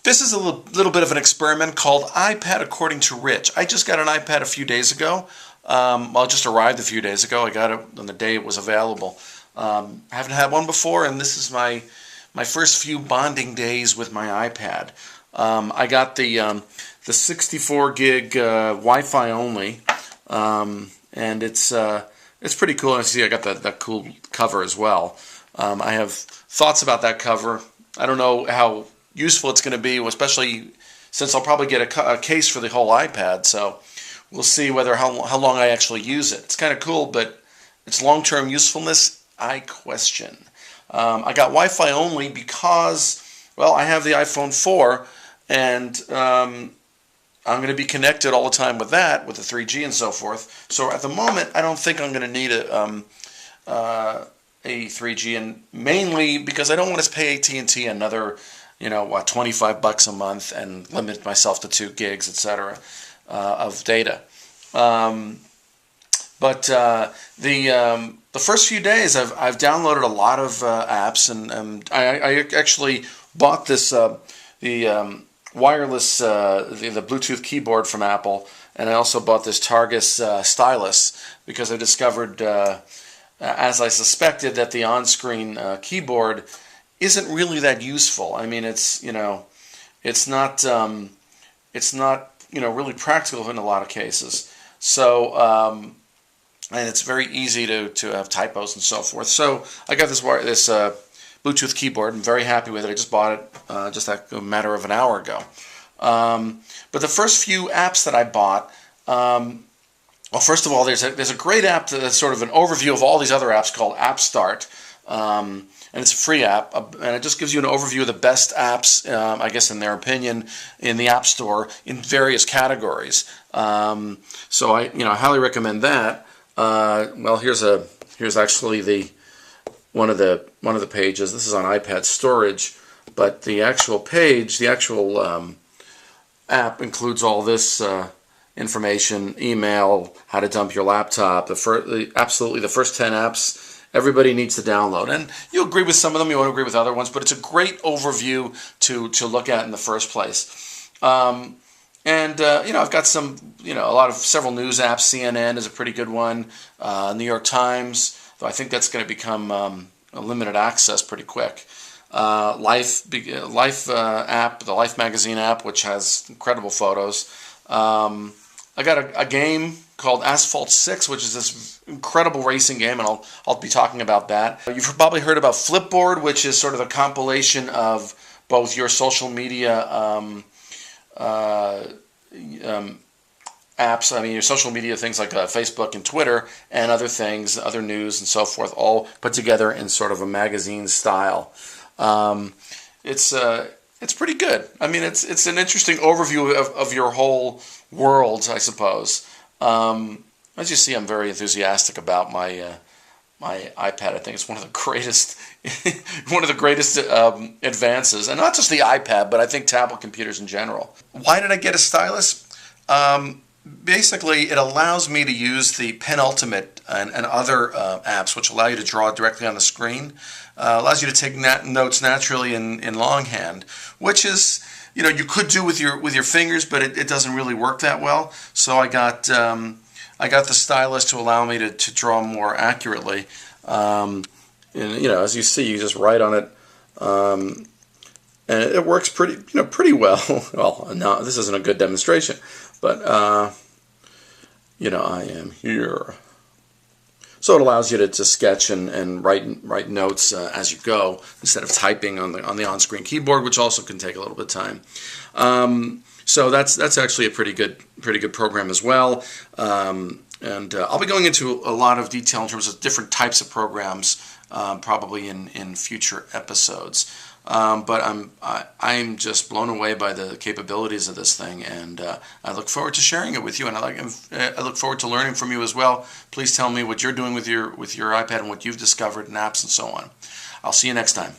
This is a little bit of an experiment called iPad According to Rich. I just got an iPad a few days ago. Well, it just arrived a few days ago. I got it on the day it was available. I haven't had one before, and this is my first few bonding days with my iPad. I got the 64 gig Wi-Fi only, and it's pretty cool. And see, I got that cool cover as well. I have thoughts about that cover. I don't know how useful it's going to be, especially since I'll probably get a case for the whole iPad. So we'll see whether how long I actually use it. It's kind of cool, but its long-term usefulness, I question. I got Wi-Fi only because, well, I have the iPhone 4, and I'm going to be connected all the time with that, with the 3G and so forth. So at the moment, I don't think I'm going to need a 3G, and mainly because I don't want to pay AT&T another, $25 a month and limit myself to 2 gigs, etc. Of data. But the first few days, I've downloaded a lot of apps, and I actually bought this the wireless the Bluetooth keyboard from Apple, and I also bought this Targus stylus because I discovered, as I suspected, that the on-screen keyboard isn't really that useful. I mean, it's not really practical in a lot of cases. So and it's very easy to have typos and so forth. So I got this Bluetooth keyboard. I'm very happy with it. I just bought it just a matter of an hour ago. But the first few apps that I bought, well, first of all, there's a great app that's sort of an overview of all these other apps called AppStart. And it's a free app, and it just gives you an overview of the best apps, I guess in their opinion, in the App Store in various categories. So I highly recommend that. Well, here's actually one of the pages. This is on iPad storage, but the actual page, the actual app includes all this information: email, how to dump your laptop, absolutely the first 10 apps everybody needs to download. And you agree with some of them, you won't agree with other ones, but it's a great overview to look at in the first place. I've got several news apps. CNN is a pretty good one. New York Times, though I think that's going to become a limited access pretty quick. Life app, the Life magazine app, which has incredible photos. I got a game called Asphalt 6, which is this incredible racing game, and I'll be talking about that. You've probably heard about Flipboard, which is sort of a compilation of both your social media apps, your social media things like Facebook and Twitter, and other things, other news and so forth, all put together in sort of a magazine style. It's pretty good. I mean, it's an interesting overview of your whole world, I suppose. As you see, I'm very enthusiastic about my my iPad. I think it's one of the greatest advances, and not just the iPad, but I think tablet computers in general. Why did I get a stylus? Basically, it allows me to use the Penultimate and other apps, which allow you to draw directly on the screen. Allows you to take notes naturally in longhand, which is, you could do with your fingers, but it doesn't really work that well. So I got the stylus to allow me to draw more accurately. And as you see, you just write on it, and it works pretty well. Well, no, this isn't a good demonstration, but I am here. So it allows you to sketch and write notes as you go instead of typing on the on-screen keyboard, which also can take a little bit of time. So that's actually a pretty good program as well. And I'll be going into a lot of detail in terms of different types of programs, probably in future episodes. But I'm just blown away by the capabilities of this thing, and I look forward to sharing it with you. And I look forward to learning from you as well. Please tell me what you're doing with your iPad and what you've discovered in apps and so on. I'll see you next time.